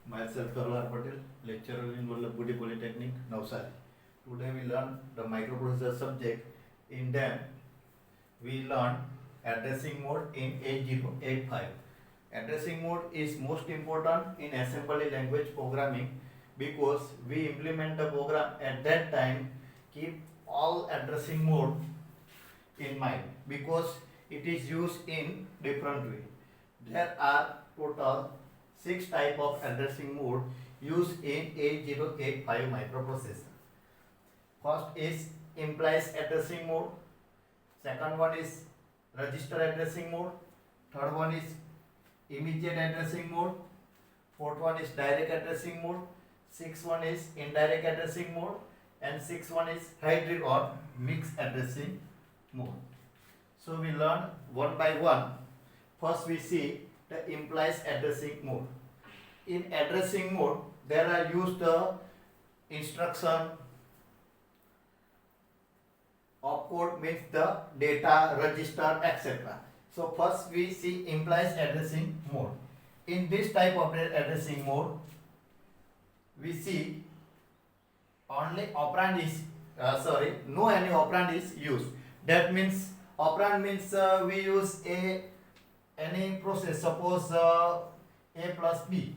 Myself Karlar Patel, lecturer in Vallabhpuri Polytechnic, Navsari. Today we learn the microprocessor subject. In them, we learn addressing mode in 8085. Addressing mode is most important in assembly language programming because we implement the program at that time. Keep all addressing mode in mind because it is used in different way. There are total 6 type of addressing mode used in 8085 microprocessor. First is implies addressing mode, second one is register addressing mode, third one is immediate addressing mode, fourth one is direct addressing mode, sixth one is indirect addressing mode, and sixth one is hybrid or mixed addressing mode. So we learn one by one. First we see the implies addressing mode. In addressing mode, there are used the instruction, opcode means the data, register, etc. So first we see implies addressing mode. In this type of addressing mode, we see only operand is no any operand is used. That means operand means we use any process. Suppose A plus B,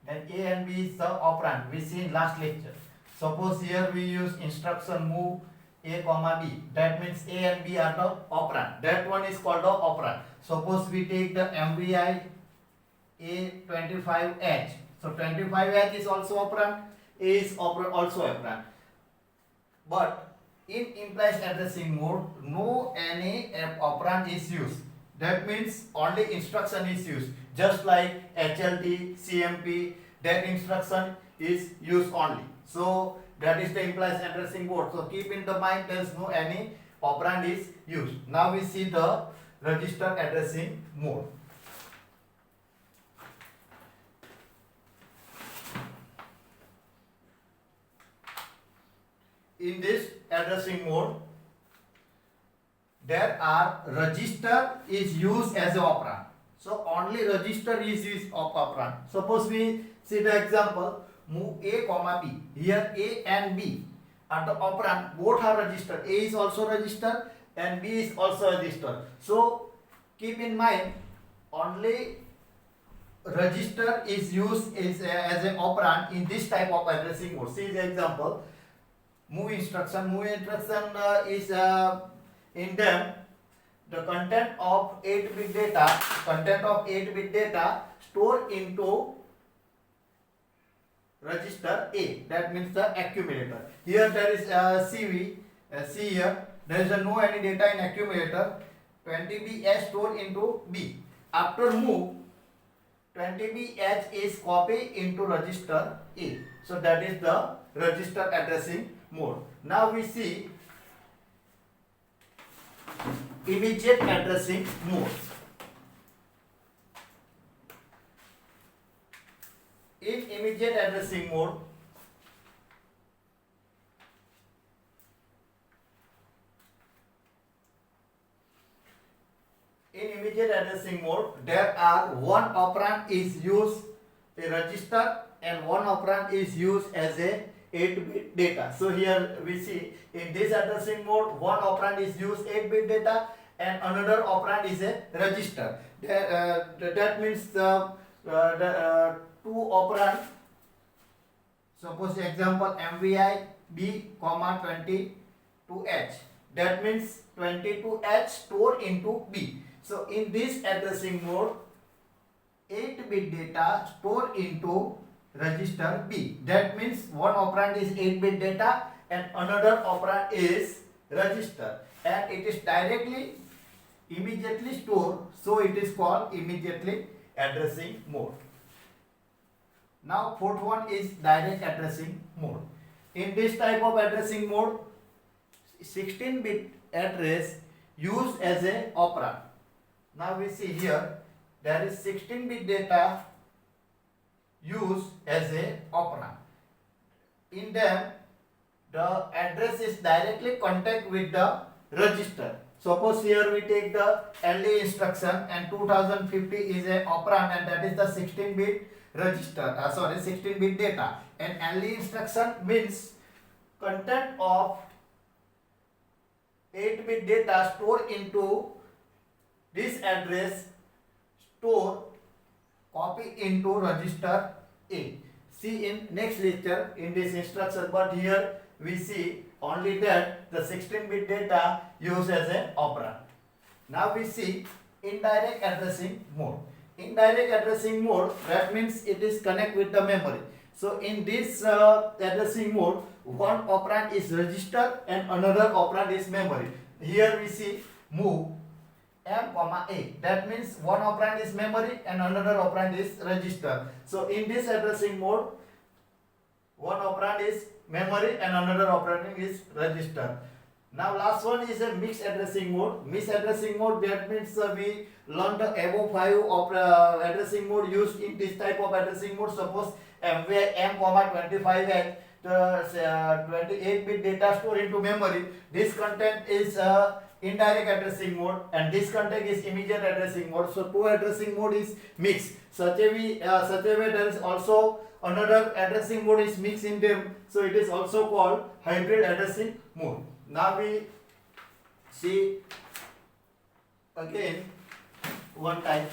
then A and B is the operand. We see in last lecture. Suppose here we use instruction move A comma B. That means A and B are the operand. That one is called the operand. Suppose we take the MVI A25H. So 25H is also operand. A is also operand. But in implies addressing mode, no any operand is used. That means only instruction is used. Just like HLT, CMP, that instruction is used only. So that is the implies addressing mode. So keep in the mind there is no any operand is used. Now we see the register addressing mode. In this addressing mode, there are register is used as a operand. So only register is used of operand. Suppose we see the example, move A comma B. Here A and B are the operand, both are registered. A is also registered and B is also registered. So keep in mind only register is used as an operand in this type of addressing mode. See the example, move instruction is in them the content of 8-bit data stored into register A. That means the accumulator. Here there is CV. See here there is no any data in accumulator. 20BH stored into B. After move, 20BH is copied into register A. So that is the register addressing mode. Now we see immediate addressing mode. In immediate addressing mode, there are one operand is used a register and one operand is used as a 8-bit data. So here we see in this addressing mode one operand is used 8-bit data and another operand is a register. That means the two operand. Suppose example MVI B comma 22H. That means 22H stored into B. So in this addressing mode, 8-bit data stored into register B. That means one operand is 8-bit data and another operand is register, and it is directly immediately stored, so it is called immediately addressing mode. Now fourth one is direct addressing mode. In this type of addressing mode, 16-bit address used as a operand. Now we see here there is 16-bit data used as a operand. In them, the address is directly contact with the register. Suppose here we take the LD instruction and 2050 is a operand and that is the 16-bit register, 16-bit data. And AND instruction means content of 8-bit data stored into this address, store, copy into register A. See in next lecture in this instruction, but here we see only that the 16-bit data used as an operand. Now we see indirect addressing mode. Indirect addressing mode, that means it is connect with the memory. So in this addressing mode, one operand is register and another operand is memory. Here we see move M, A. That means one operand is memory and another operand is register. So in this addressing mode, one operand is memory and another operand is register. Now last one is a mixed addressing mode. Mixed addressing mode, that means we learned the above 5 addressing mode used in this type of addressing mode. Suppose where M, 25 has the 28-bit data stored into memory. This content is indirect addressing mode and this content is immediate addressing mode. So two addressing mode is mixed. Such a way there is also another addressing mode is mixed in them. So it is also called hybrid addressing mode. Now we see again one type.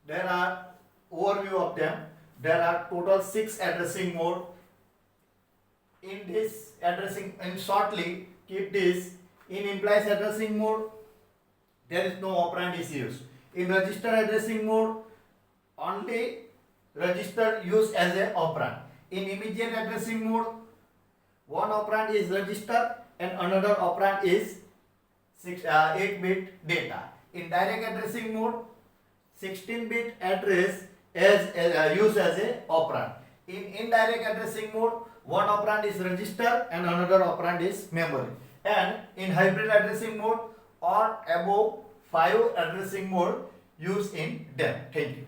There are overview of them. There are total 6 addressing mode. In this addressing, and shortly keep this, in implies addressing mode there is no operand is used. In register addressing mode only register used as a operand. In immediate addressing mode one operand is register and another operand is 8-bit data. In direct addressing mode 16-bit address is used as a operand. In indirect addressing mode one operand is register and another operand is memory. And in hybrid addressing mode or above 5 addressing mode used in them. Thank you.